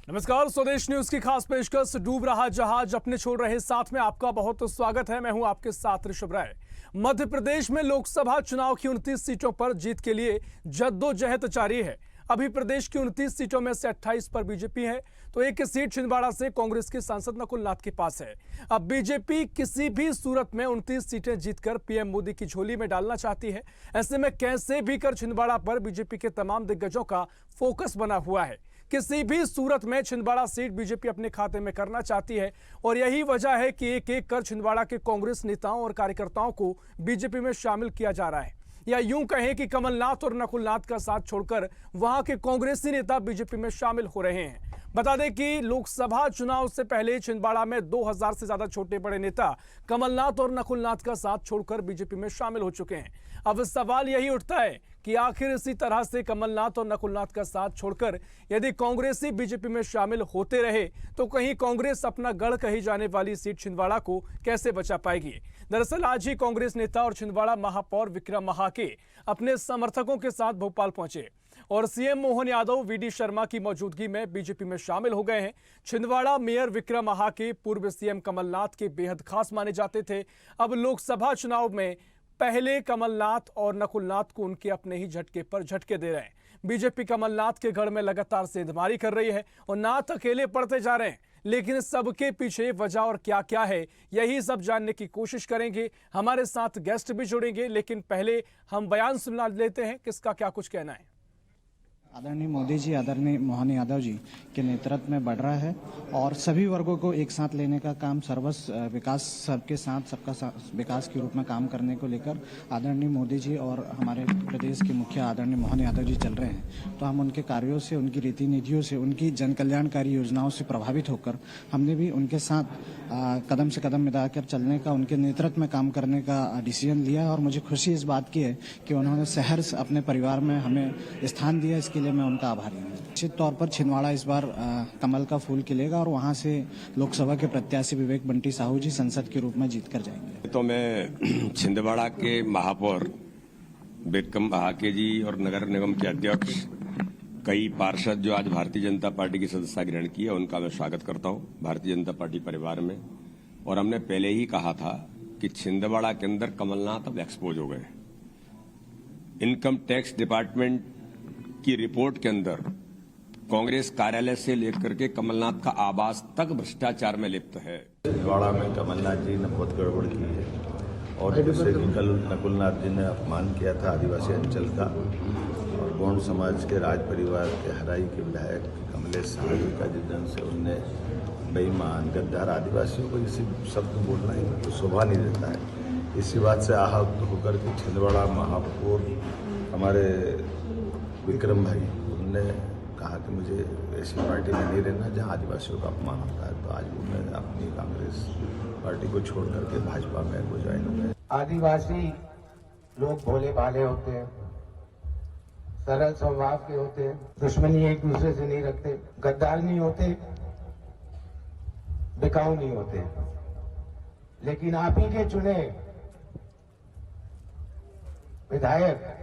नमस्कार, स्वदेश न्यूज की खास पेशकश डूब रहा जहाज अपने छोड़ रहे साथ में आपका बहुत स्वागत है। मैं हूं आपके साथ ऋषभ राय। मध्य प्रदेश में लोकसभा चुनाव की 29 सीटों पर जीत के लिए जद्दोजहद जारी है। अभी प्रदेश की 29 सीटों में से 28 पर बीजेपी है, तो एक सीट छिंदवाड़ा से कांग्रेस के सांसद नकुल नाथ के पास है। अब बीजेपी किसी भी सूरत में 29 सीटें जीतकर पीएम मोदी की झोली में डालना चाहती है। ऐसे में कैसे भी कर छिंदवाड़ा पर बीजेपी के तमाम दिग्गजों का फोकस बना हुआ है। किसी भी सूरत में छिंदवाड़ा सीट बीजेपी अपने खाते में करना चाहती है और यही वजह है कि एक एक कर छिंदवाड़ा के कांग्रेस नेताओं और कार्यकर्ताओं को बीजेपी में शामिल किया जा रहा है, या यूं कहें कि कमलनाथ और नकुलनाथ का साथ छोड़कर वहां के कांग्रेसी नेता बीजेपी में शामिल हो रहे हैं। बता दें कि लोकसभा चुनाव से पहले छिंदवाड़ा में 2000 से ज्यादा छोटे बड़े नेता कमलनाथ और नकुलनाथ का साथ छोड़कर बीजेपी में शामिल हो चुके हैं। अब सवाल यही उठता है कि आखिर इसी तरह से कमलनाथ और नकुलनाथ का साथ छोड़कर यदि कांग्रेसी बीजेपी में शामिल होते रहे तो कहीं कांग्रेस अपना गढ़ कही जाने वाली सीट छिंदवाड़ा को कैसे बचा पाएगी। दरअसल आज ही कांग्रेस नेता और छिंदवाड़ा महापौर विक्रम महाके अपने समर्थकों के साथ भोपाल पहुंचे और सीएम मोहन यादव, वीडी शर्मा की मौजूदगी में बीजेपी में शामिल हो गए हैं। छिंदवाड़ा मेयर विक्रम महाके पूर्व सीएम कमलनाथ के बेहद खास माने जाते थे। अब लोकसभा चुनाव में पहले कमलनाथ और नकुलनाथ को उनके अपने ही झटके पर झटके दे रहे हैं। बीजेपी कमलनाथ के गढ़ में लगातार सेंधमारी कर रही है और नाथ अकेले पड़ते जा रहे हैं, लेकिन सबके पीछे वजह और क्या क्या है यही सब जानने की कोशिश करेंगे। हमारे साथ गेस्ट भी जुड़ेंगे, लेकिन पहले हम बयान सुना लेते हैं किसका क्या कुछ कहना है। आदरणीय मोदी जी, आदरणीय मोहन यादव जी के नेतृत्व में बढ़ रहा है और सभी वर्गों को एक साथ लेने का काम, सर्वस्व विकास, सबके साथ सबका विकास के रूप में काम करने को लेकर आदरणीय मोदी जी और हमारे प्रदेश के मुखिया आदरणीय मोहन यादव जी चल रहे हैं। तो हम उनके कार्यों से, उनकी रीति नीतियों से, उनकी जन कल्याणकारी योजनाओं से प्रभावित होकर हमने भी उनके साथ कदम से कदम मिलाकर चलने का, उनके नेतृत्व में काम करने का डिसीजन लिया और मुझे खुशी इस बात की है कि उन्होंने शहर अपने परिवार में हमें स्थान दिया। इसके लिए मैं उनका आभारी हूँ। निश्चित तौर पर छिंदवाड़ा इस बार कमल का फूल खिलेगा और वहां से लोकसभा के प्रत्याशी विवेक बंटी साहू जी संसद के रूप में जीत कर जाएंगे। तो मैं छिंदवाड़ा के महापौर विक्रम महाके जी और नगर निगम के अध्यक्ष, कई पार्षद जो आज भारतीय जनता पार्टी की सदस्यता ग्रहण की है, उनका मैं स्वागत करता हूं भारतीय जनता पार्टी परिवार में। और हमने पहले ही कहा था कि छिंदवाड़ा के अंदर कमलनाथ अब एक्सपोज हो गए। इनकम टैक्स डिपार्टमेंट की रिपोर्ट के अंदर कांग्रेस कार्यालय से लेकर के कमलनाथ का आवास तक भ्रष्टाचार में लिप्त है। छिंदवाड़ा में कमलनाथ जी ने बहुत गड़बड़ की है और जिससे कि कल नकुलनाथ जी ने अपमान किया था आदिवासी अंचल का और गौंड समाज के राज परिवार के हराई के विधायक कमलेश साहू जी का, जिस ढंग से उनने बेईमान, गद्दार आदिवासियों को इसी शब्द बोलना ही तो शोभा नहीं देता है। इसी बात से आहत होकर के छिंदवाड़ा महापौर हमारे विक्रम भाई, उनने कहा कि मुझे ऐसी पार्टी में नहीं रहना जहां आदिवासियों का अपमान होता है। तो आज वो मैं अपनी कांग्रेस पार्टी को छोड़ करके भाजपा में वो ज्वाइन हो गए। आदिवासी लोग भोले भाले होते हैं, सरल स्वभाव के होते हैं, दुश्मनी एक दूसरे से नहीं रखते, गद्दार नहीं होते, बिकाऊ नहीं होते। लेकिन आप ही के चुने विधायक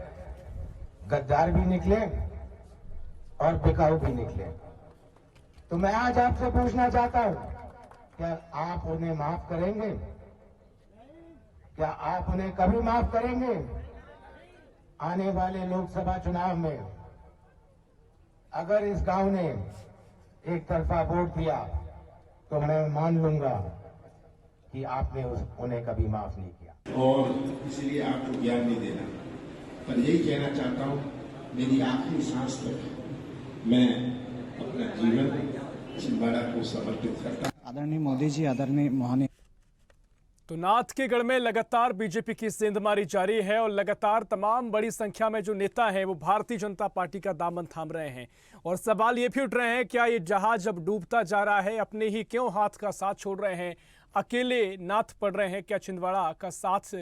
गद्दार भी निकले और बिकाऊ भी निकले। तो मैं आज आपसे पूछना चाहता हूं, क्या आप उन्हें माफ करेंगे? क्या आप उन्हें कभी माफ करेंगे? आने वाले लोकसभा चुनाव में अगर इस गांव ने एक तरफा वोट दिया तो मैं मान लूंगा कि आपने उन्हें कभी माफ नहीं किया। और इसलिए आपको ज्ञान नहीं देना, पर यही कहना चाहता हूं, मेरी आखिरी सांस तक मैं अपना जीवन छिंदवाड़ा को समर्पित करता हूं। आदरणीय मोदी जी, आदरणीय मोहन। तो नाथ के गढ़ में लगातार बीजेपी की सेंधमारी जारी है और लगातार तमाम बड़ी संख्या में जो नेता हैं वो भारतीय जनता पार्टी का दामन थाम रहे हैं। और सवाल ये भी उठ रहे हैं, क्या ये जहाज अब डूबता जा रहा है, अपने ही क्यों हाथ का साथ छोड़ रहे हैं, अकेले नाथ पड़ रहे हैं? क्या छिंदवाड़ा का साथ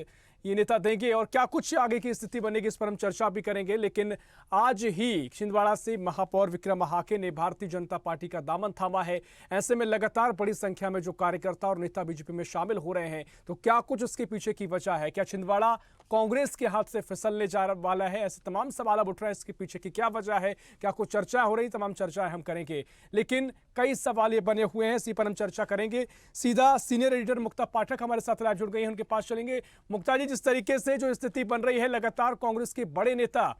ये नेता देंगे और क्या कुछ आगे की स्थिति बनेगी, इस पर हम चर्चा भी करेंगे। लेकिन आज ही छिंदवाड़ा से महापौर विक्रम महाके ने भारतीय जनता पार्टी का दामन थामा है। ऐसे में लगातार बड़ी संख्या में जो कार्यकर्ता और नेता बीजेपी में शामिल हो रहे हैं, तो क्या कुछ उसके पीछे की वजह है? क्या छिंदवाड़ा कांग्रेस के हाथ से फिसलने जा वाला है? ऐसे तमाम सवाल अब उठ रहे हैं, इसके पीछे की क्या वजह है, क्या कुछ चर्चा हो रही? तमाम चर्चाएं हम करेंगे, लेकिन कई सवाल ये बने हुए हैं, इसी पर हम चर्चा करेंगे। सीधा सीनियर एडिटर मुक्ता पाठक हमारे साथ लाइव जुड़ गई हैं, उनके पास चलेंगे। मुक्ता जी, जिस तरीके से जो स्थिति बन रही है, लगातार कांग्रेस के बड़े नेता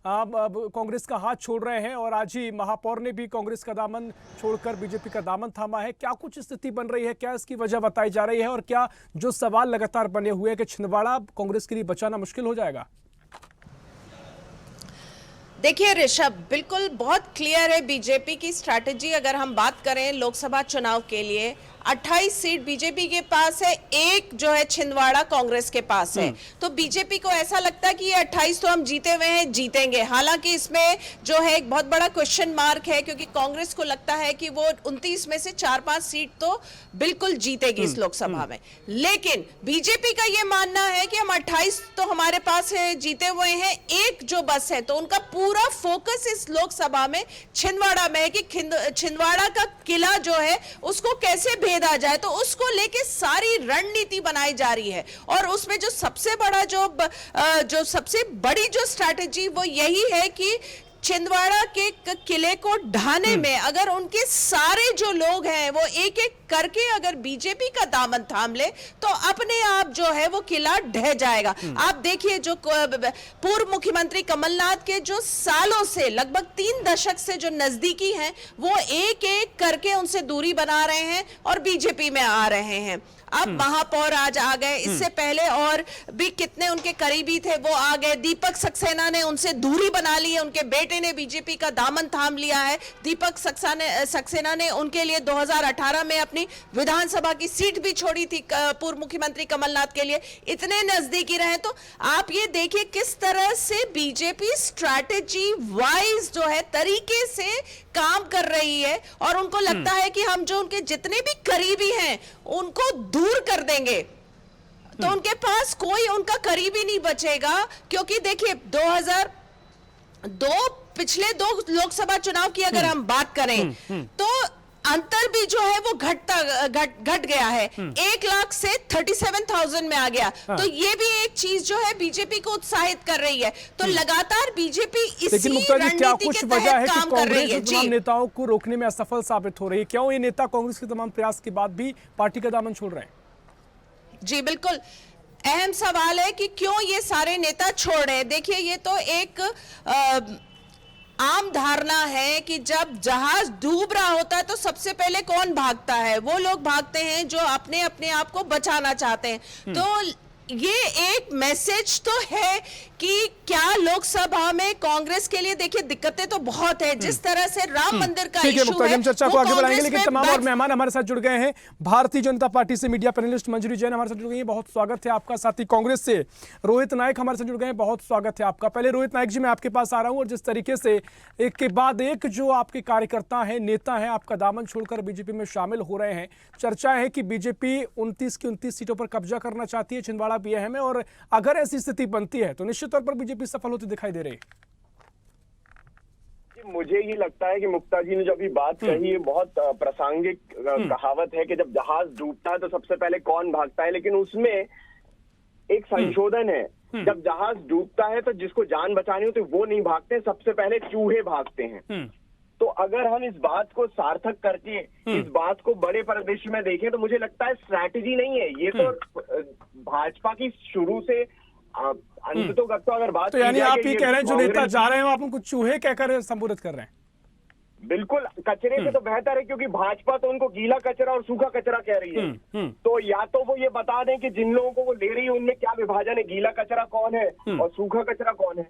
अब कांग्रेस का हाथ छोड़ रहे हैं और आज ही महापौर ने भी कांग्रेस का दामन छोड़कर बीजेपी का दामन थामा है। क्या कुछ स्थिति बन रही है, क्या इसकी वजह बताई जा रही है, और क्या जो सवाल लगातार बने हुए हैं कि छिंदवाड़ा कांग्रेस के लिए बचाना मुश्किल हो जाएगा? देखिए ऋषभ, बिल्कुल बहुत क्लियर है बीजेपी की स्ट्रैटेजी। अगर हम बात करें लोकसभा चुनाव के लिए, 28 सीट बीजेपी के पास है, एक जो है छिंदवाड़ा कांग्रेस के पास है। तो बीजेपी को ऐसा लगता है कि ये 28 तो हम जीते हुए हैं, जीतेंगे। हालांकि इसमें जो है एक बहुत बड़ा क्वेश्चन मार्क है, क्योंकि कांग्रेस को लगता है कि वो 29 में से 4-5 सीट तो बिल्कुल जीतेगी इस लोकसभा में। लेकिन बीजेपी का ये मानना है कि हम 28 तो हमारे पास है, जीते हुए हैं, एक जो बस है। तो उनका पूरा फोकस इस लोकसभा में छिंदवाड़ा में है कि छिंदवाड़ा का किला जो है उसको कैसे भेदा जाए। तो उसको लेके सारी रणनीति बनाई जा रही है, और उसमें जो सबसे बड़ा जो सबसे बड़ी जो स्ट्रैटेजी वो यही है कि छिंदवाड़ा के किले को ढाने में अगर उनके सारे जो लोग हैं वो एक एक करके अगर बीजेपी का दामन थाम ले तो अपने आप जो है वो किला ढह जाएगा। आप देखिए, जो पूर्व मुख्यमंत्री कमलनाथ के जो सालों से, लगभग 3 दशक से जो नजदीकी हैं, वो एक एक करके उनसे दूरी बना रहे हैं और बीजेपी में आ रहे हैं। अब महापौर आज आ गए, इससे पहले और भी कितने उनके करीबी थे वो आ गए। दीपक सक्सेना ने उनसे दूरी बना ली है, उनके बेटे ने बीजेपी का दामन थाम लिया है। दीपक सक्सेना ने उनके लिए 2018 में अपनी विधानसभा की सीट भी छोड़ी थी पूर्व मुख्यमंत्री कमलनाथ के लिए। इतने नजदीकी रहे। तो आप ये देखिए किस तरह से बीजेपी स्ट्रैटेजी वाइज जो है तरीके से काम कर रही है, और उनको लगता है कि हम जो उनके जितने भी करीबी हैं उनको दूर कर देंगे तो उनके पास कोई उनका करीबी नहीं बचेगा। क्योंकि देखिए 2002 पिछले 2 लोकसभा चुनाव की अगर हम बात करें तो अंतर भी जो है वो घट गया है। 1 लाख से 37,000 में आ गया। तो ये भी एक चीज जो है बीजेपी को उत्साहित कर रही है। तो लगातार बीजेपी इसी रणनीति के तहत काम कर रही है। तमाम नेताओं को रोकने में असफल साबित हो रही है, क्यों ये नेता कांग्रेस के तमाम प्रयास के बाद भी पार्टी का दामन छोड़ रहे हैं? जी बिल्कुल, अहम सवाल है कि क्यों ये सारे नेता छोड़ रहे हैं। देखिए, ये तो एक आम धारणा है कि जब जहाज डूब रहा होता है तो सबसे पहले कौन भागता है? वो लोग भागते हैं जो अपने आप को बचाना चाहते हैं। तो ये एक मैसेज तो है कि क्या लोकसभा में कांग्रेस के लिए, देखिए दिक्कतें तो बहुत है। जिस तरह से राम मंदिर का इशू है, हम चर्चा को आगे बढ़ाएंगे, लेकिन तमाम और मेहमान हमारे साथ जुड़ गए हैं। भारतीय जनता पार्टी से मीडिया पैनलिस्ट मंजरी जैन हमारे साथ जुड़ गई हैं, बहुत स्वागत है आपका। साथ ही कांग्रेस से रोहित नायक हमारे साथ जुड़ गए हैं, बहुत स्वागत है आपका। पहले रोहित नायक जी, मैं आपके पास आ रहा हूं, और जिस तरीके से एक के बाद एक जो आपके कार्यकर्ता हैं, नेता हैं, आपका दामन छोड़कर बीजेपी में शामिल हो रहे हैं, चर्चा है कि बीजेपी 29 की 29 सीटों पर कब्जा करना चाहती है, छिंदवाड़ा भी है में, और अगर ऐसी स्थिति बनती है तो निश्चित तौर पर बीजेपी सफल होती दिखाई दे रही है। मुझे ये लगता है कि मुक्ता जी ने जो अभी बात कही है बहुत प्रासंगिक कहावत है कि जब जहाज डूबता है तो सबसे पहले कौन भागता है, लेकिन उसमें एक संशोधन है। जब जहाज डूबता है तो जिसको जान बचानी होती है वो नहीं भागते, सबसे पहले चूहे भागते हैं। तो अगर हम इस बात को सार्थक करके इस बात को बड़े परिदृश्य में देखें तो मुझे लगता है स्ट्रैटेजी नहीं है ये, तो भाजपा की शुरू से अंत तो करता अगर बात, तो यानी आप ये कह रहे हैं जो नेता जा रहे हैं आप उनको चूहे कहकर संबोधित कर रहे हैं? बिल्कुल, कचरे से तो बेहतर है, क्योंकि भाजपा तो उनको गीला कचरा और सूखा कचरा कह रही है। तो या तो वो ये बता दें कि जिन लोगों को वो ले रही है उनमें क्या विभाजन है, गीला कचरा कौन है और सूखा कचरा कौन है।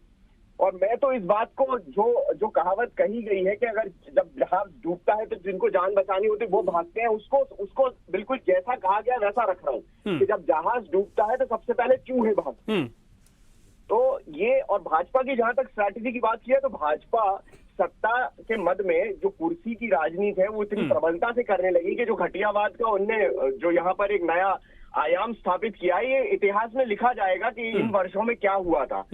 और मैं तो इस बात को जो कहावत कही गई है कि अगर जब जहाज डूबता है तो जिनको जान बचानी होती है वो भागते हैं, उसको बिल्कुल जैसा कहा गया वैसा रख रहा हूँ कि जब जहाज डूबता है तो सबसे पहले चूहे भागते। तो ये, और भाजपा की जहां तक स्ट्रैटेजी की बात की है तो भाजपा सत्ता के मद में जो कुर्सी की राजनीति है वो इतनी प्रबलता से करने लगी कि जो घटियावाद का उनने जो यहाँ पर एक नया आयाम स्थापित किया है, ये इतिहास में लिखा जाएगा कि इन वर्षों में क्या हुआ था।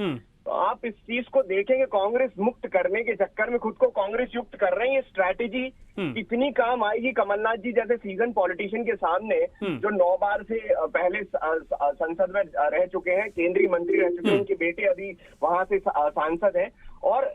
तो आप इस चीज को देखेंगे, कांग्रेस मुक्त करने के चक्कर में खुद को कांग्रेस युक्त कर रहे हैं। ये स्ट्रैटेजी कितनी काम आएगी कमलनाथ जी जैसे सीजन पॉलिटिशियन के सामने, जो 9 बार से पहले संसद में रह चुके हैं, केंद्रीय मंत्री रह चुके हैं, उनके बेटे अभी वहां से सांसद हैं। और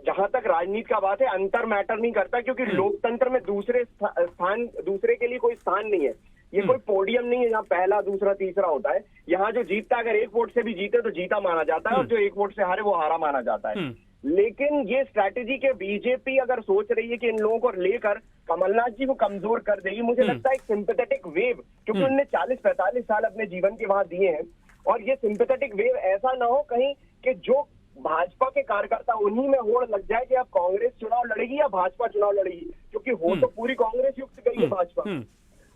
जहां तक राजनीति का बात है, अंतर मैटर नहीं करता, क्योंकि लोकतंत्र में दूसरे के लिए कोई स्थान नहीं है। ये कोई पोडियम नहीं है जहाँ पहला, दूसरा, तीसरा होता है। यहाँ जो जीतता, अगर 1 वोट से भी जीते तो जीता माना जाता है, और जो 1 वोट से हारे वो हारा माना जाता है। लेकिन ये स्ट्रैटेजी के बीजेपी अगर सोच रही है कि इन लोगों को लेकर कमलनाथ जी को कमजोर कर देगी, मुझे लगता है एक सिंपैथेटिक वेव, क्योंकि उन्होंने 40-45 साल अपने जीवन के वहां दिए हैं, और ये सिंपैथेटिक वेव ऐसा ना हो कहीं कि जो भाजपा के कार्यकर्ता उन्हीं में होड़ लग जाए कि अब कांग्रेस चुनाव लड़ेगी या भाजपा चुनाव लड़ेगी, क्योंकि हो तो पूरी कांग्रेस युक्त गई है भाजपा।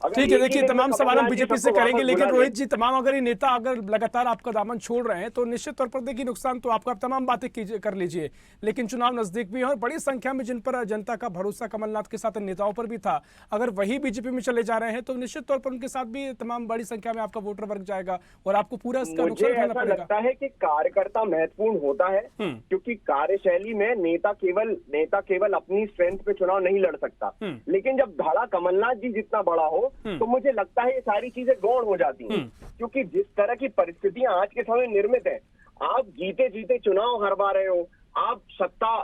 ठीक है, देखिए तमाम सवाल हम बीजेपी से करेंगे, लेकिन रोहित जी, तमाम अगर ये नेता अगर लगातार आपका दामन छोड़ रहे हैं तो निश्चित तौर पर देखिए नुकसान तो आपका, तमाम बातें कर लीजिए, लेकिन चुनाव नजदीक भी है और बड़ी संख्या में जिन पर जनता का भरोसा कमलनाथ के साथ नेताओं पर भी था, अगर वही बीजेपी में चले जा रहे हैं तो निश्चित तौर पर उनके साथ भी तमाम बड़ी संख्या में आपका वोटर वर्ग जाएगा और आपको पूरा इसका नुकसान उठाना पड़ेगा। मुझे लगता है कि कार्यकर्ता महत्वपूर्ण होता है, क्योंकि कार्यशैली में नेता केवल अपनी स्ट्रेंथ पे चुनाव नहीं लड़ सकता, लेकिन जब धड़ा कमलनाथ जी जितना बड़ा हो तो मुझे लगता है ये सारी चीजें गौण हो जाती हैं, क्योंकि जिस तरह की परिस्थितियां आज के समय निर्मित है, आप जीते जीते चुनाव हरवा रहे हो, आप सत्ता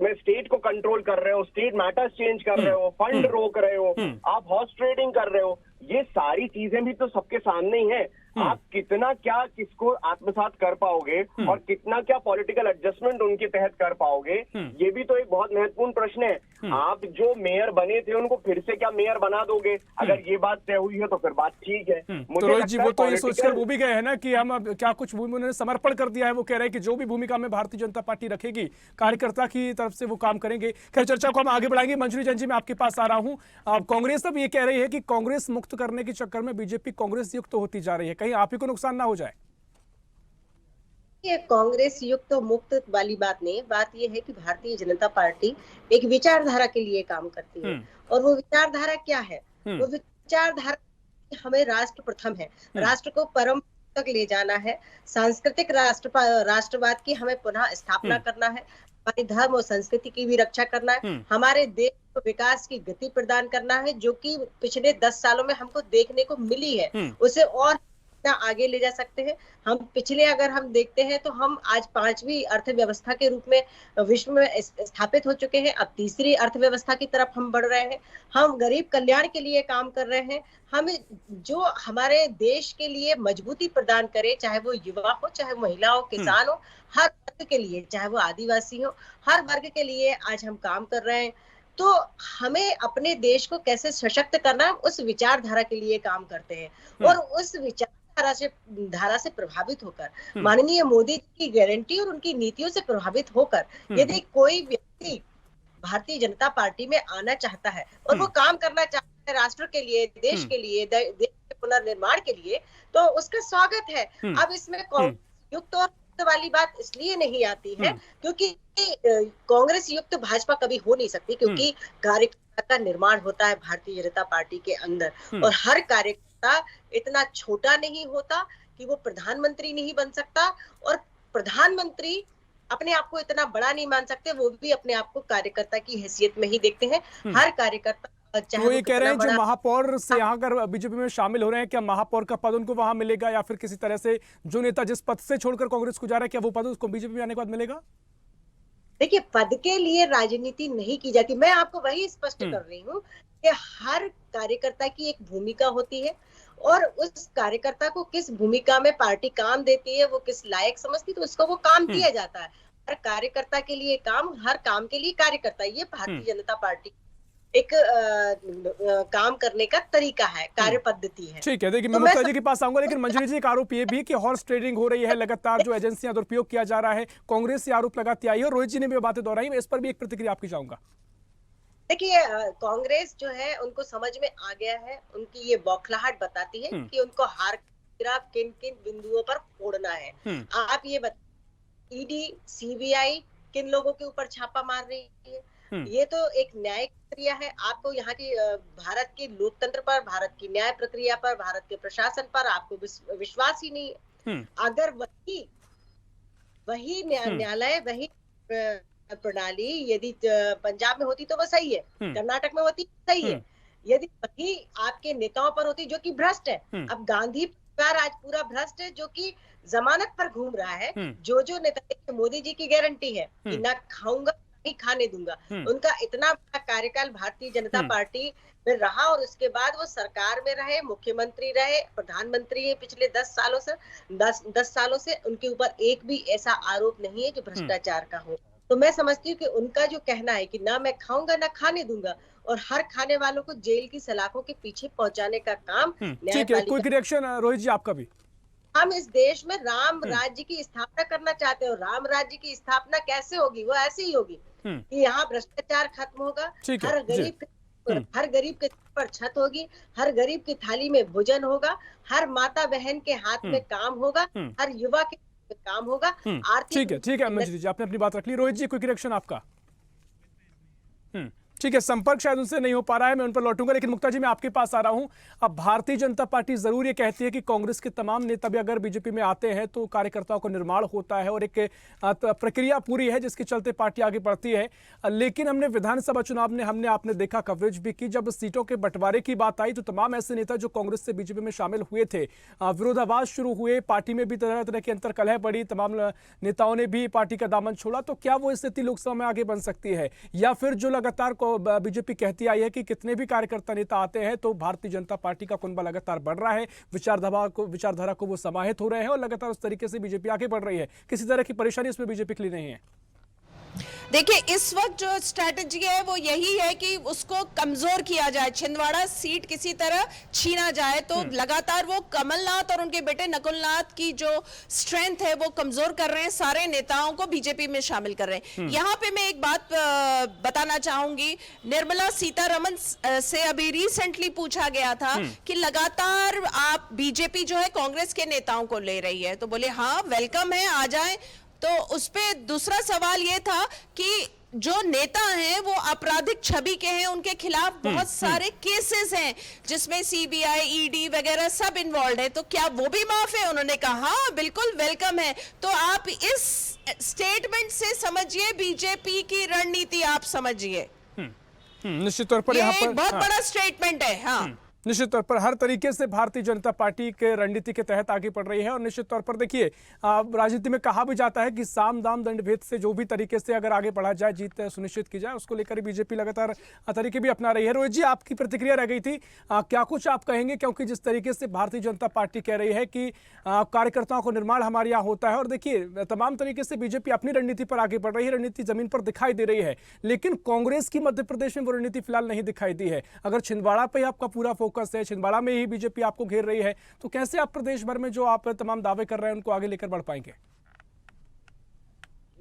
में स्टेट को कंट्रोल कर रहे हो, स्टेट मैटर्स चेंज कर रहे हो, फंड रोक रहे हो, आप हॉर्स ट्रेडिंग कर रहे हो, ये सारी चीजें भी तो सबके सामने ही है। आप कितना क्या किसको आत्मसात कर पाओगे और कितना क्या पॉलिटिकल एडजस्टमेंट उनके तहत कर पाओगे, ये भी तो एक बहुत महत्वपूर्ण प्रश्न है। आप जो मेयर बने थे उनको फिर से क्या मेयर बना दोगे? अगर ये बात तय हुई है तो फिर बात ठीक है। तो रोहित जी, वो तो ये सोचकर वो भी गए हैं ना कि हम अब क्या कुछ भूमि उन्होंने समर्पण कर दिया है, वो कह रहे हैं कि जो भी भूमिका में भारतीय जनता पार्टी रखेगी कार्यकर्ता की तरफ से वो काम करेंगे। खैर, चर्चा को हम आगे बढ़ाएंगे। मंजरी जैन जी, मैं आपके पास आ रहा हूँ। कांग्रेस अब ये कह रही है कि कांग्रेस मुक्त करने के चक्कर में बीजेपी कांग्रेस युक्त होती जा रही है, कहीं आप ही को नुकसान ना हो जाए? ये कांग्रेस युक्त मुक्त वाली बात नहीं, बात ये है कि भारतीय जनता पार्टी एक विचारधारा के लिए काम करती है, और वो विचारधारा क्या है? वो विचारधारा हमें राष्ट्र प्रथम है, राष्ट्र को परम तक ले जाना है, सांस्कृतिक राष्ट्रवाद की हमें पुनः स्थापना करना है, हमारी धर्म और संस्कृति की भी रक्षा करना है, हमारे देश को विकास की गति प्रदान करना है, जो कि पिछले 10 सालों में हमको देखने को मिली है, उसे और आगे ले जा सकते हैं। हम पिछले अगर हम देखते हैं तो हम आज 5वीं अर्थव्यवस्था के रूप में विश्व में स्थापित हो चुके हैं, अब तीसरी अर्थव्यवस्था की तरफ हम बढ़ रहे हैं। हम गरीब कल्याण के लिए काम कर रहे हैं, हम जो हमारे देश के लिए मजबूती प्रदान करे, चाहे वो युवा हो, चाहे महिला हो, किसान हो, हर वर्ग के लिए, चाहे वो आदिवासी हो, हर वर्ग के लिए आज हम काम कर रहे हैं। तो हमें अपने देश को कैसे सशक्त करना है, उस विचारधारा के लिए काम करते हैं, और उस धारा से प्रभावित होकर, माननीय मोदी जी की गारंटी और उनकी नीतियों से प्रभावित होकर यदि कोई व्यक्ति भारतीय जनता पार्टी में आना चाहता है और वो काम करना चाहता है राष्ट्र के लिए, देश के लिए, देश के पुनर्निर्माण के लिए, तो उसका स्वागत है। अब इसमें युक्त और वाली बात इसलिए नहीं आती है क्योंकि कांग्रेस युक्त भाजपा कभी हो नहीं सकती, क्योंकि कार्यकर्ता का निर्माण होता है भारतीय जनता पार्टी के अंदर, और हर कार्यकर्ता इतना छोटा नहीं होता कि वो प्रधानमंत्री नहीं बन सकता, और प्रधानमंत्री अपने आप को इतना बड़ा नहीं मान सकते, वो भी अपने आप को कार्यकर्ता की हैसियत में ही देखते हैं। हर कार्यकर्ता तो ये कह रहे हैं जो महापौर से यहाँ अगर बीजेपी में शामिल हो रहे हैं, क्या महापौर का पद उनको वहां मिलेगा, या फिर किसी तरह से जो नेता जिस पद से छोड़कर कांग्रेस को जा रहा है, क्या वो पद उसको बीजेपी में आने के बाद मिलेगा? देखिए, पद के लिए राजनीति नहीं की जाती, मैं आपको वही स्पष्ट कर रही हूँ कि हर कार्यकर्ता की एक भूमिका होती है, और उस कार्यकर्ता को किस भूमिका में पार्टी काम देती है, वो किस लायक समझती है, तो उसको वो काम दिया जाता है। हर कार्यकर्ता के लिए काम, हर काम के लिए कार्यकर्ता, ये भारतीय जनता पार्टी एक काम करने का तरीका है, कार्य पद्धति है। ठीक है, देखिए मैं मुक्ता जी के पास आऊंगा, लेकिन मंजरी जी, एक आरोप ये भी कि हॉर्स ट्रेडिंग हो रही है, लगातार जो एजेंसियां दुरुपयोग किया जा रहा है, कांग्रेस ये आरोप लगाती आई है, और रोहित जी ने भी बातें दोहराई, मैं इस पर भी एक प्रतिक्रिया आपकी चाहूंगा। देखिए, कांग्रेस जो है उनको समझ में आ गया है, उनकी ये बौखलाहट बताती है कि उनको हार किन किन बिंदुओं पर फोड़ना है। आप ये बताइए, ईडी, सीबीआई किन लोगों के ऊपर छापा मार रही है? ये तो एक न्यायिक प्रक्रिया है। आपको यहाँ की भारत के लोकतंत्र पर, भारत की न्याय प्रक्रिया पर, भारत के प्रशासन पर आपको विश्वास ही नहीं है। अगर वही वही न्यायालय, वही प्रणाली यदि पंजाब में होती तो वो सही है, कर्नाटक में होती सही है, यदि वही आपके नेताओं पर होती जो कि भ्रष्ट है। अब गांधी परिवार आज पूरा भ्रष्ट है, जो कि जमानत पर घूम रहा है। जो नेता, मोदी जी की गारंटी है कि ना खाऊंगा नहीं खाने दूंगा, उनका इतना बड़ा कार्यकाल भारतीय जनता पार्टी में रहा और उसके बाद वो सरकार में रहे, मुख्यमंत्री रहे, प्रधानमंत्री है पिछले 10 सालों से उनके ऊपर एक भी ऐसा आरोप नहीं है जो भ्रष्टाचार का हो। तो मैं समझती हूँ कि उनका जो कहना है कि ना मैं खाऊंगा ना खाने दूंगा, और हर खाने वालों को जेल की सलाखों के पीछे पहुंचाने का काम ठीक है। क्विक रिएक्शन रोहित जी आपका भी। हम इस देश में राम राज्य की स्थापना करना चाहते हैं, और राम राज्य की स्थापना कैसे होगी? वो ऐसे ही होगी कि यहाँ भ्रष्टाचार खत्म होगा, हर गरीब के पर छत होगी, हर गरीब की थाली में भोजन होगा, हर माता बहन के हाथ में काम होगा, हर युवा के काम होगा। ठीक है अमन जी, आपने अपनी बात रख ली। रोहित जी क्विक रिएक्शन आपका। ठीक है, संपर्क शायद उनसे नहीं हो पा रहा है, मैं उन पर लौटूंगा, लेकिन मुक्ता जी मैं आपके पास आ रहा हूं। अब भारतीय जनता पार्टी जरूर ये कहती है कि कांग्रेस के तमाम नेता भी अगर बीजेपी में आते हैं तो कार्यकर्ताओं को निर्माण होता है और एक प्रक्रिया पूरी है जिसके चलते पार्टी आगे बढ़ती है। लेकिन हमने विधानसभा चुनाव में आपने देखा, कवरेज भी की, जब सीटों के बंटवारे की बात आई तो तमाम ऐसे नेता जो कांग्रेस से बीजेपी में शामिल हुए थे, विरोधाभास शुरू हुए, पार्टी में भी तरह तरह की अंतर्कलह बढ़ी, तमाम नेताओं ने भी पार्टी का दामन छोड़ा। तो क्या वो स्थिति लोकसभा में आगे बन सकती है, या फिर जो लगातार बीजेपी कहती आई है कि कितने भी कार्यकर्ता नेता आते हैं तो भारतीय जनता पार्टी का कुनबा लगातार बढ़ रहा है, विचारधारा को वो समाहित हो रहे हैं और लगातार उस तरीके से बीजेपी आगे बढ़ रही है, किसी तरह की परेशानी इसमें बीजेपी के लिए नहीं है? देखिए, इस वक्त जो स्ट्रैटेजी है वो यही है कि उसको कमजोर किया जाए, छिंदवाड़ा सीट किसी तरह छीना जाए। तो लगातार वो कमलनाथ और उनके बेटे नकुलनाथ की जो स्ट्रेंथ है वो कमजोर कर रहे हैं, सारे नेताओं को बीजेपी में शामिल कर रहे हैं। यहाँ पे मैं एक बात बताना चाहूंगी, निर्मला सीतारमण से अभी रिसेंटली पूछा गया था कि लगातार आप बीजेपी जो है कांग्रेस के नेताओं को ले रही है, तो बोले हाँ वेलकम है, आ जाए। तो उस पे दूसरा सवाल ये था कि जो नेता हैं वो आपराधिक छवि के हैं, उनके खिलाफ बहुत सारे केसेस हैं जिसमें सीबीआई, ईडी वगैरह सब इन्वॉल्व है, तो क्या वो भी माफ है? उन्होंने कहा हाँ बिल्कुल वेलकम है। तो आप इस स्टेटमेंट से समझिए बीजेपी की रणनीति, आप समझिए निश्चित तौर पर यहाँ पर बहुत बड़ा स्टेटमेंट है। हाँ, निश्चित तौर पर हर तरीके से भारतीय जनता पार्टी के रणनीति के तहत आगे बढ़ रही है। और निश्चित तौर पर देखिए, राजनीति में कहा भी जाता है कि साम दाम दंड भेद से जो भी तरीके से अगर आगे बढ़ा जाए, जीत सुनिश्चित की जाए, उसको लेकर बीजेपी लगातार तरीके भी अपना रही है। रोहित जी आपकी प्रतिक्रिया रह गई थी, क्या कुछ आप कहेंगे? क्योंकि जिस तरीके से भारतीय जनता पार्टी कह रही है कि कार्यकर्ताओं को निर्माण हमारे यहाँ होता है, और देखिए तमाम तरीके से बीजेपी अपनी रणनीति पर आगे बढ़ रही है, रणनीति जमीन पर दिखाई दे रही है, लेकिन कांग्रेस की मध्य प्रदेश में वो रणनीति फिलहाल नहीं दिखाई दी है। अगर छिंदवाड़ा पे आपका पूरा फोकस है, छिंदवाड़ा में ही बीजेपी आपको घेर रही है, तो कैसे आप प्रदेश भर में जो आप तमाम दावे कर रहे हैं उनको आगे लेकर बढ़ पाएंगे?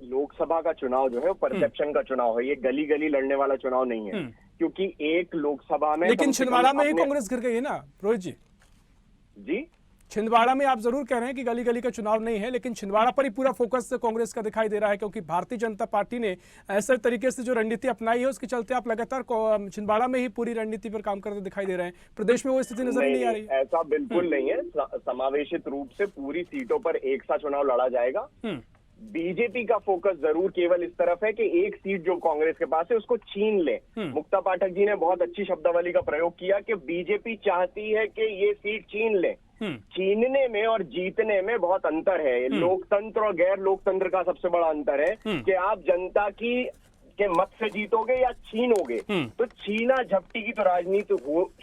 लोकसभा का चुनाव जो है वो परसेप्शन का चुनाव है, ये गली गली लड़ने वाला चुनाव नहीं है, क्योंकि एक लोकसभा में, लेकिन छिंदवाड़ा में ही कांग्रेस गिर गई है ना रोहित जी? जी, छिंदवाड़ा में आप जरूर कह रहे हैं कि गली गली का चुनाव नहीं है, लेकिन छिंदवाड़ा पर ही पूरा फोकस कांग्रेस का दिखाई दे रहा है, क्योंकि भारतीय जनता पार्टी ने ऐसे तरीके से जो रणनीति अपनाई है उसके चलते आप लगातार छिंदवाड़ा में ही पूरी रणनीति पर काम करते दिखाई दे रहे हैं। प्रदेश में वो स्थिति नजर नहीं आ रही है। ऐसा बिल्कुल नहीं है, समावेशित रूप से पूरी सीटों पर एक सा चुनाव लड़ा जाएगा। बीजेपी का फोकस जरूर केवल इस तरफ है कि एक सीट जो कांग्रेस के पास है उसको छीन ले। मुक्ता पाठक जी ने बहुत अच्छी शब्दावली का प्रयोग किया कि बीजेपी चाहती है कि ये सीट छीन ले। छीनने में और जीतने में बहुत अंतर है। लोकतंत्र और गैर लोकतंत्र का सबसे बड़ा अंतर है कि आप जनता की के मत से जीतोगे या छीनोगे। तो छीना झपटी की तो राजनीति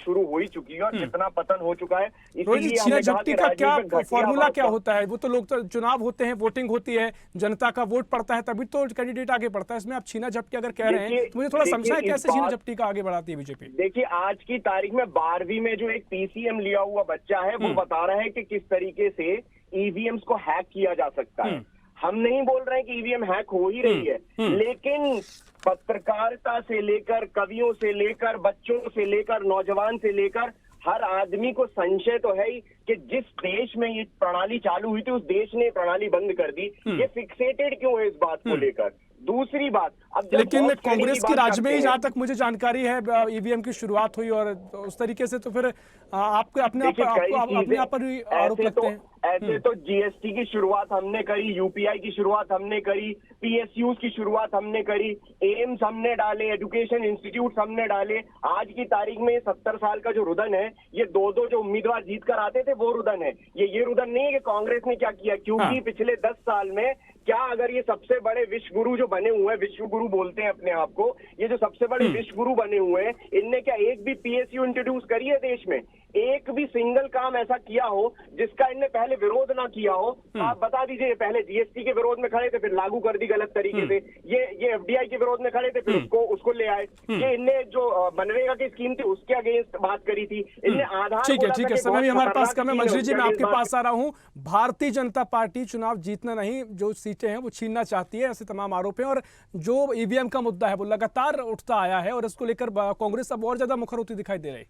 शुरू हो ही चुकी है और जितना पतन हो चुका है, इसीलिए छीना झपटी का क्या फॉर्मूला क्या होता है? वो तो लोग चुनाव होते हैं, वोटिंग होती है, जनता का वोट पड़ता है, तभी तो कैंडिडेट आगे बढ़ता है। इसमें आप छीना झपटी अगर कह रहे हैं तो मुझे थोड़ा समझाएं कैसे छीना झपटी का आगे बढ़ाती है बीजेपी? देखिए, आज की तारीख में 12वीं में जो एक पीसीएम लिया हुआ बच्चा है वो बता रहा है कि किस तरीके से ईवीएम्स को हैक किया जा सकता है। हम नहीं बोल रहे हैं कि ईवीएम हैक हो ही रही है, लेकिन पत्रकारिता से लेकर, कवियों से लेकर, बच्चों से लेकर, नौजवान से लेकर हर आदमी को संशय तो है ही कि जिस देश में ये प्रणाली चालू हुई थी उस देश ने प्रणाली बंद कर दी। ये फिक्सेटेड क्यों है इस बात को लेकर? दूसरी बात, अब जब लेकिन बहुत खेलने कांग्रेस की बात राज्य में करते ही हैं, जहां तक मुझे जानकारी है ईवीएम की शुरुआत हुई और उस तरीके से तो फिर आपके अपने देखिए, कई अपने आप पर भी आरोप लगते हैं। ऐसे तो जीएसटी की शुरुआत हमने करी, यूपीआई की शुरुआत हमने करी, पीएसयूज की शुरुआत हमने करी, एम्स हमने डाले, एजुकेशन इंस्टीट्यूट हमने डाले। आज की तारीख में 70 साल का जो रुदन है, ये दो जो उम्मीदवार जीत कर आते थे वो रुदन है। ये रुदन नहीं है कि कांग्रेस ने क्या किया, क्योंकि पिछले 10 साल में क्या अगर ये सबसे बड़े विश्व गुरु जो बने हुए हैं, विश्व गुरु बोलते हैं अपने आप को, ये जो सबसे बड़े विश्व गुरु बने हुए हैं, इनने क्या एक भी पीएसयू इंट्रोड्यूस करी है देश में? एक भी सिंगल काम ऐसा किया हो जिसका इनने पहले विरोध ना किया हो? आप बता दीजिए। पहले जीएसटी के विरोध में खड़े थे, फिर लागू कर दी गलत तरीके से। ये एफडीआई के विरोध में खड़े थे, फिर उसको ले आए। ये इनने जो मनरेगा की स्कीम थी उसके अगेंस्ट बात करी थी। इनने आधार, ठीक है, समय भी हमारे पास कम है। मंजरी जी, मैं आपके पास आ रहा हूँ। भारतीय जनता पार्टी चुनाव जीतना नहीं, जो सीटें हैं वो छीनना चाहती है, ऐसे तमाम आरोप हैं। और जो ईवीएम का मुद्दा है वो लगातार उठता आया है और इसको लेकर कांग्रेस अब और ज्यादा मुखर होती दिखाई दे रही।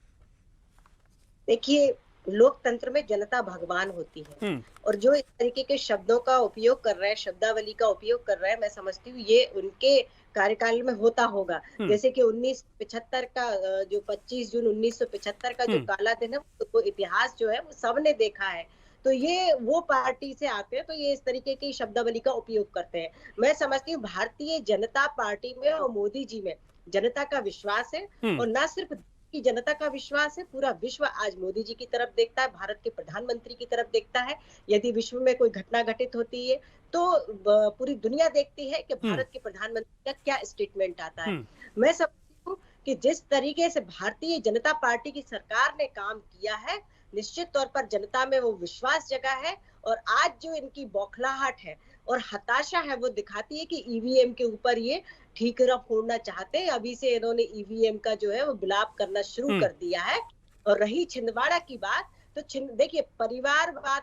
देखिए, लोकतंत्र में जनता भगवान होती है और जो इस तरीके के शब्दों का उपयोग कर रहे हैं, शब्दावली का उपयोग कर रहे हैं, मैं समझती हूँ ये उनके कार्यकाल में होता होगा। जैसे कि 1975 का जो 25 जून 1975 का जो काला दिन है, वो इतिहास जो है वो सबने देखा है। तो ये वो पार्टी से आते हैं तो ये इस तरीके की शब्दावली का उपयोग करते हैं। मैं समझती हूँ भारतीय जनता पार्टी में और मोदी जी में जनता का विश्वास है, और न सिर्फ की जनता का विश्वास है, पूरा विश्व आज मोदी जी की तरफ देखता है, भारत के प्रधानमंत्री की तरफ देखता है। यदि विश्व में कोई घटना घटित होती है तो पूरी दुनिया देखती है कि भारत के प्रधानमंत्री का क्या स्टेटमेंट आता है। मैं समझती हूँ कि जिस तरीके से भारतीय जनता पार्टी की सरकार ने काम किया है, निश्चित तौर पर जनता में वो विश्वास जगा है। और आज जो इनकी बौखलाहट है और हताशा है वो दिखाती है कि ईवीएम के ऊपर ये ठीकरा फोड़ना चाहते हैं। अभी से इन्होंने ईवीएम का जो है वो विलाप करना शुरू कर दिया है। और रही छिंदवाड़ा की बात, तो देखिए, परिवारवाद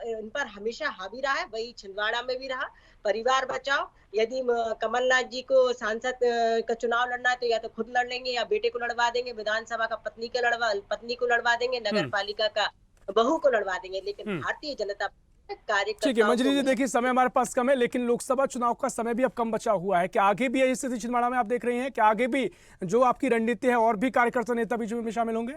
इन पर हमेशा हावी रहा है, वही छिंदवाड़ा में भी रहा। परिवार बचाओ, यदि कमलनाथ जी को सांसद का चुनाव लड़ना है तो या तो खुद लड़ लेंगे या बेटे को लड़वा देंगे, विधानसभा का पत्नी को लड़वा देंगे, नगर पालिका का बहू को लड़वा देंगे। लेकिन भारतीय जनता ठीक है मंजरी जी, देखिए समय हमारे पास कम है, लेकिन लोकसभा चुनाव का समय भी अब कम बचा हुआ है। क्या आगे भी यही स्थिति छिंदवाड़ा में आप देख रहे हैं? क्या आगे भी जो आपकी रणनीति है और भी कार्यकर्ता नेता बीजेपी में शामिल होंगे?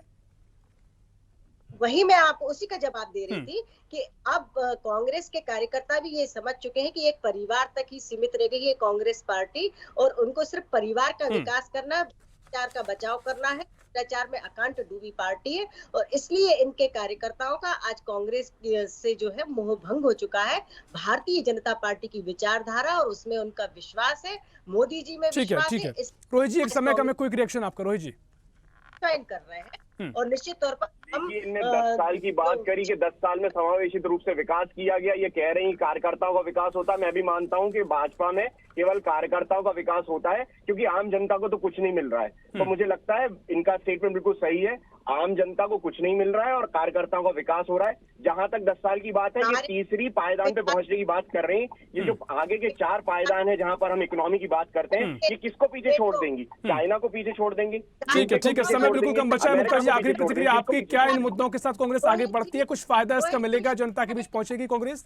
वही मैं आपको उसी का जवाब दे रही थी कि अब कांग्रेस के कार्यकर्ता भी ये समझ चुके हैं कि एक परिवार तक ही सीमित रह गई है कांग्रेस पार्टी, और उनको सिर्फ परिवार का विकास करना, भ्रष्टाचार का बचाव करना है। भ्रष्टाचार में अकांत डूबी पार्टी है और इसलिए इनके कार्यकर्ताओं का आज कांग्रेस से जो है मोह भंग हो चुका है। भारतीय जनता पार्टी की विचारधारा और उसमें उनका विश्वास है, मोदी जी में विश्वास है। रोहित जी, एक समय का मैं क्विक रिएक्शन आपका। रोहित जी ज्वाइन कर रहे हैं और निश्चित तौर पर इनने 10 साल की बात करी कि 10 साल में समावेशित रूप से विकास किया गया। ये कह रही कार्यकर्ताओं का विकास होता है। मैं भी मानता हूं कि भाजपा में केवल कार्यकर्ताओं का विकास होता है, क्योंकि आम जनता को तो कुछ नहीं मिल रहा है। तो मुझे लगता है इनका स्टेटमेंट बिल्कुल सही है, आम जनता को कुछ नहीं मिल रहा है और कार्यकर्ताओं का विकास हो रहा है। जहां तक 10 साल की बात है, ये तीसरी पायदान पे पहुंचने की बात कर रहे हैं। ये जो आगे के 4 पायदान है जहां पर हम इकोनॉमी की बात करते हैं, ये किसको पीछे छोड़ देंगी? चाइना को पीछे छोड़ देंगे। ठीक है, समय बिल्कुल कम बचा है। मुक्ता जी, आखिरी प्रतिक्रिया आपकी, क्या इन मुद्दों के साथ कांग्रेस आगे बढ़ती है? कुछ फायदा इसका मिलेगा? जनता के बीच पहुंचेगी कांग्रेस?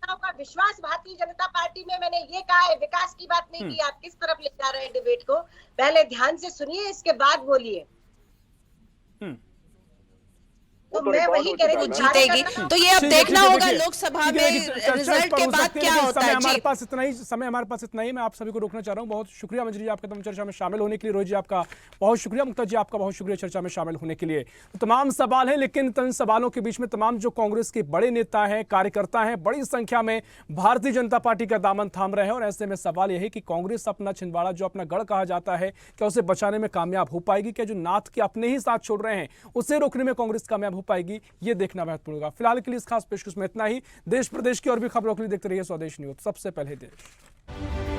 का विश्वास भारतीय जनता पार्टी में, मैंने ये कहा है, विकास की बात नहीं की। आप किस तरफ ले जा रहे हैं डिबेट को? पहले ध्यान से सुनिए, इसके बाद बोलिए। तो मैं वही कह रही थी, जीतेगी। तो ये अब देखना होगा लोकसभा में रिजल्ट के बाद क्या होता है। हमारे पास इतना ही मैं आप सभी को रोकना चाह रहा हूं। बहुत शुक्रिया मंजरी जी आपका तमाम चर्चा में शामिल होने के लिए। रोहित जी आपका बहुत शुक्रिया, मुक्ता जी आपका बहुत शुक्रिया चर्चा में शामिल होने के लिए। तो तमाम सवाल है, लेकिन इन सवालों के बीच में तमाम जो कांग्रेस के बड़े नेता हैं, कार्यकर्ता हैं, बड़ी संख्या में भारतीय जनता पार्टी का दामन थाम रहे हैं। और ऐसे में सवाल यह है कि कांग्रेस अपना छिंदवाड़ा, जो अपना गढ़ कहा जाता है, क्या उसे बचाने में कामयाब हो पाएगी? क्या जो नाथ के अपने ही साथ छोड़ रहे हैं उसे रोकने में कांग्रेस कामयाब हो पाएगी? ये देखना महत्वपूर्ण होगा। फिलहाल के लिए इस खास पेशकश में इतना ही। देश प्रदेश की और भी खबरों के लिए देखते रहिए स्वदेश न्यूज, सबसे पहले देश।